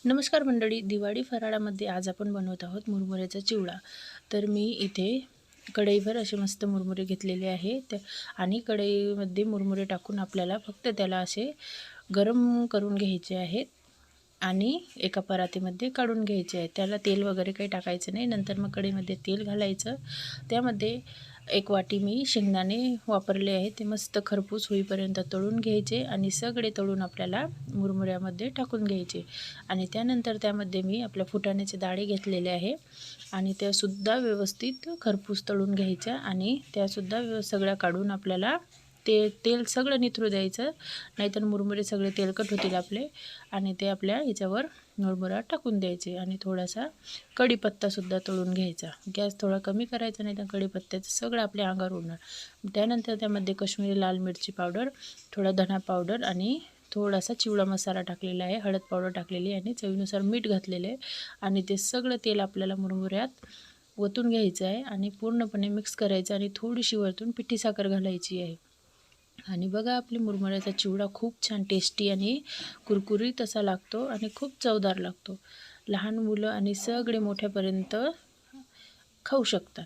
नमस्कार मंडळी, दिवाळी फराळामध्ये आज आपण बनवत आहोत मुरमुऱ्याचा चिवडा। तर मी इथे कढईवर असे मस्त मुरमुरे घेतलेले आहेत आणि कढईमध्ये मुरमुरे टाकून आपल्याला फक्त त्याला असे गरम करून घ्यायचे आहेत आणि एका परातीमध्ये काढून घ्यायचे आहे। त्याला तेल वगैरे काही टाकायचं नाही। नंतर मग कढईमध्ये तेल घालायचं, त्यामध्ये एक वाटी मी शेंगदाणे वापरले आहे, ते मस्त खरपूस होईपर्यंत तळून घ्यायचे आणि सगळे तळून आपल्याला मुरमुऱ्यामध्ये टाकून घ्यायचे। आणि त्यानंतर त्यामध्ये मी आपल्या फुटाण्याचे दाणे घेतलेले आहे आणि त्यासुद्धा व्यवस्थित खरपूस तळून घ्यायच्या आणि त्यासुद्धा सगळ्या काढून आपल्याला तेल सगळं निथरू द्यायचं, नाहीतर मुरमुरे सगळे तेलकट होतील आपले। आणि ते आपल्या ह्याच्यावर मुरमुरा टाकून द्यायचे आणि थोडासा कढीपत्तासुद्धा तळून घ्यायचा। गॅस थोडा कमी करायचा, नाही तर कढीपत्त्याचं सगळं आपल्या अंगावर उडणार। त्यानंतर त्यामध्ये कश्मीरी लाल मिरची पावडर, थोडा धना पावडर आणि थोडासा चिवडा मसाला टाकलेला आहे, हळद पावडर टाकलेली आहे आणि चवीनुसार मीठ घातलेले आहे। आणि ते सगळं तेल आपल्याला मुरमुऱ्यात ओतून घ्यायचं आहे आणि पूर्णपणे मिक्स करायचं आणि थोडीशी वरतून पिठी साखर घालायची आहे। आणि बघा, आपली मुरमुऱ्याचा चिवडा खूप छान टेस्टी आणि कुरकुरीत असा लागतो आणि खूप चवदार लागतो। लहान मुलं आणि सगळे मोठ्यापर्यंत खाऊ शकतात।